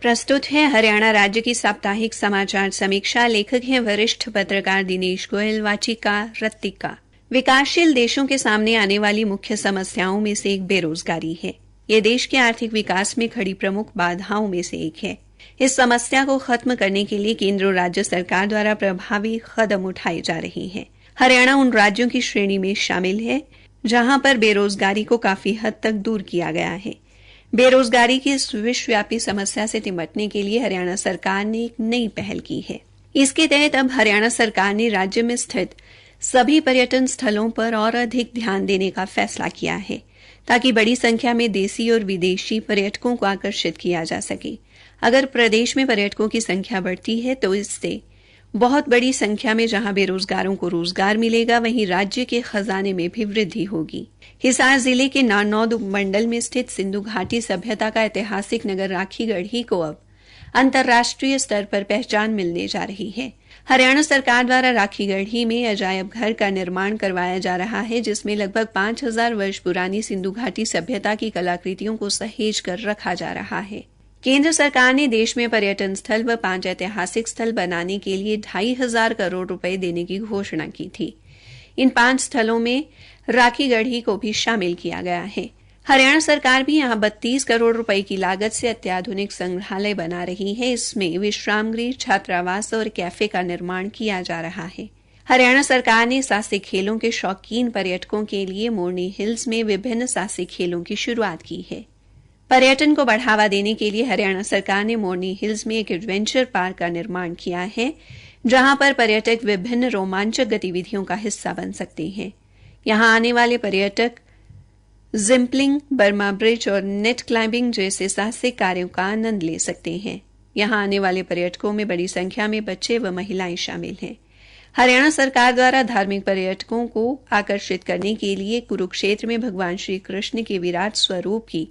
प्रस्तुत है हरियाणा राज्य की साप्ताहिक समाचार समीक्षा। लेखक हैं वरिष्ठ पत्रकार दिनेश गोयल, वाचिका रत्तिका। विकासशील देशों के सामने आने वाली मुख्य समस्याओं में से एक बेरोजगारी है। यह देश के आर्थिक विकास में खड़ी प्रमुख बाधाओं में से एक है। इस समस्या को खत्म करने के लिए केंद्र और राज्य सरकार द्वारा प्रभावी कदम उठाए जा रहे हैं। हरियाणा उन राज्यों की श्रेणी में शामिल है जहां पर बेरोजगारी को काफी हद तक दूर किया गया है। बेरोजगारी की इस विश्वव्यापी समस्या से निपटने के लिए हरियाणा सरकार ने एक नई पहल की है। इसके तहत अब हरियाणा सरकार ने राज्य में स्थित सभी पर्यटन स्थलों पर और अधिक ध्यान देने का फैसला किया है, ताकि बड़ी संख्या में देसी और विदेशी पर्यटकों को आकर्षित किया जा सके। अगर प्रदेश में पर्यटकों की संख्या बढ़ती है तो इससे बहुत बड़ी संख्या में जहां बेरोजगारों को रोजगार मिलेगा, वहीं राज्य के खजाने में भी वृद्धि होगी। हिसार जिले के नारनौद उपमंडल में स्थित सिंधु घाटी सभ्यता का ऐतिहासिक नगर राखीगढ़ी को अब अंतर्राष्ट्रीय स्तर पर पहचान मिलने जा रही है। हरियाणा सरकार द्वारा राखीगढ़ी में अजायब घर का निर्माण करवाया जा रहा है, जिसमें लगभग 5000 वर्ष पुरानी सिंधु घाटी सभ्यता की कलाकृतियों को सहेज कर रखा जा रहा है। केंद्र सरकार ने देश में पर्यटन स्थल व 5 ऐतिहासिक स्थल बनाने के लिए 2500 करोड़ रुपए देने की घोषणा की थी। इन 5 स्थलों में राखीगढ़ी को भी शामिल किया गया है। हरियाणा सरकार भी यहां 32 करोड़ रुपए की लागत से अत्याधुनिक संग्रहालय बना रही है। इसमें विश्राम गृह, छात्रावास और कैफे का निर्माण किया जा रहा है। हरियाणा सरकार ने साहसिक खेलों के शौकीन पर्यटकों के लिए मोरनी हिल्स में विभिन्न साहसिक खेलों की शुरुआत की है। पर्यटन को बढ़ावा देने के लिए हरियाणा सरकार ने मोरनी हिल्स में एक एडवेंचर पार्क का निर्माण किया है, जहां पर पर्यटक विभिन्न रोमांचक गतिविधियों का हिस्सा बन सकते हैं। यहां आने वाले पर्यटक जिम्पलिंग, बर्मा ब्रिज और नेट क्लाइंबिंग जैसे साहसिक कार्यों का आनंद ले सकते हैं। यहां आने वाले पर्यटकों में बड़ी संख्या में बच्चे व महिलाएं शामिल हैं। हरियाणा सरकार द्वारा धार्मिक पर्यटकों को आकर्षित करने के लिए कुरुक्षेत्र में भगवान श्री कृष्ण के विराट स्वरूप की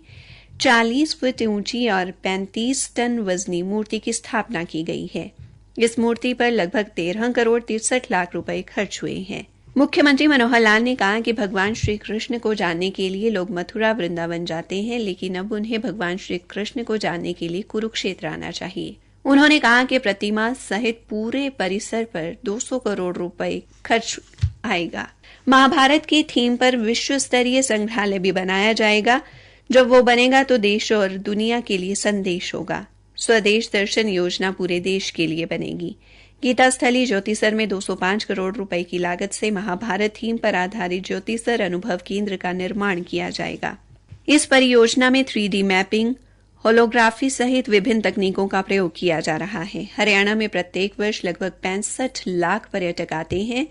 40 फुट ऊंची और 35 टन वजनी मूर्ति की स्थापना की गई है। इस मूर्ति पर लगभग 13 करोड़ 63 लाख रुपए खर्च हुए हैं। मुख्यमंत्री मनोहर लाल ने कहा कि भगवान श्री कृष्ण को जानने के लिए लोग मथुरा, वृंदावन जाते हैं, लेकिन अब उन्हें भगवान श्री कृष्ण को जानने के लिए कुरुक्षेत्र आना चाहिए। उन्होंने कहा कि प्रतिमा सहित पूरे परिसर पर 200 करोड़ रुपए खर्च आएगा। महाभारत की थीम पर विश्व स्तरीय संग्रहालय भी बनाया जाएगा। जब वो बनेगा तो देश और दुनिया के लिए संदेश होगा। स्वदेश दर्शन योजना पूरे देश के लिए बनेगी। गीता स्थली ज्योतिसर में 205 करोड़ रुपए की लागत से महाभारत थीम पर आधारित ज्योतिसर अनुभव केंद्र का निर्माण किया जाएगा। इस परियोजना में 3D मैपिंग, होलोग्राफी सहित विभिन्न तकनीकों का प्रयोग किया जा रहा है। हरियाणा में प्रत्येक वर्ष लगभग 65 लाख पर्यटक आते हैं,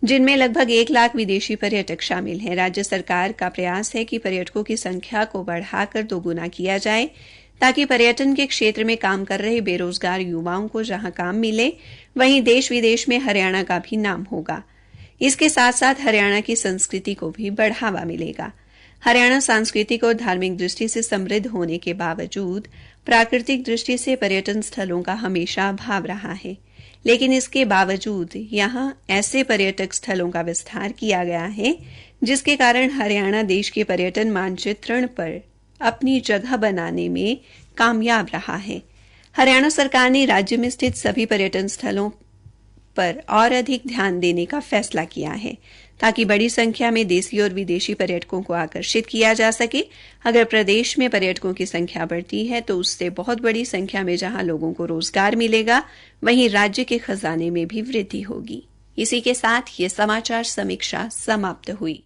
जिनमें लगभग 1 लाख विदेशी पर्यटक शामिल हैं। राज्य सरकार का प्रयास है कि पर्यटकों की संख्या को बढ़ाकर 2 गुना किया जाए, ताकि पर्यटन के क्षेत्र में काम कर रहे बेरोजगार युवाओं को जहां काम मिले, वहीं देश विदेश में हरियाणा का भी नाम होगा। इसके साथ साथ हरियाणा की संस्कृति को भी बढ़ावा मिलेगा। हरियाणा सांस्कृतिक और धार्मिक दृष्टि से समृद्ध होने के बावजूद प्राकृतिक दृष्टि से पर्यटन स्थलों का हमेशा अभाव रहा है, लेकिन इसके बावजूद यहां ऐसे पर्यटक स्थलों का विस्तार किया गया है, जिसके कारण हरियाणा देश के पर्यटन मानचित्रण पर अपनी जगह बनाने में कामयाब रहा है। हरियाणा सरकार ने राज्य में स्थित सभी पर्यटन स्थलों पर और अधिक ध्यान देने का फैसला किया है, ताकि बड़ी संख्या में देसी और विदेशी पर्यटकों को आकर्षित किया जा सके। अगर प्रदेश में पर्यटकों की संख्या बढ़ती है तो उससे बहुत बड़ी संख्या में जहां लोगों को रोजगार मिलेगा, वहीं राज्य के खजाने में भी वृद्धि होगी। इसी के साथ ये समाचार समीक्षा समाप्त हुई।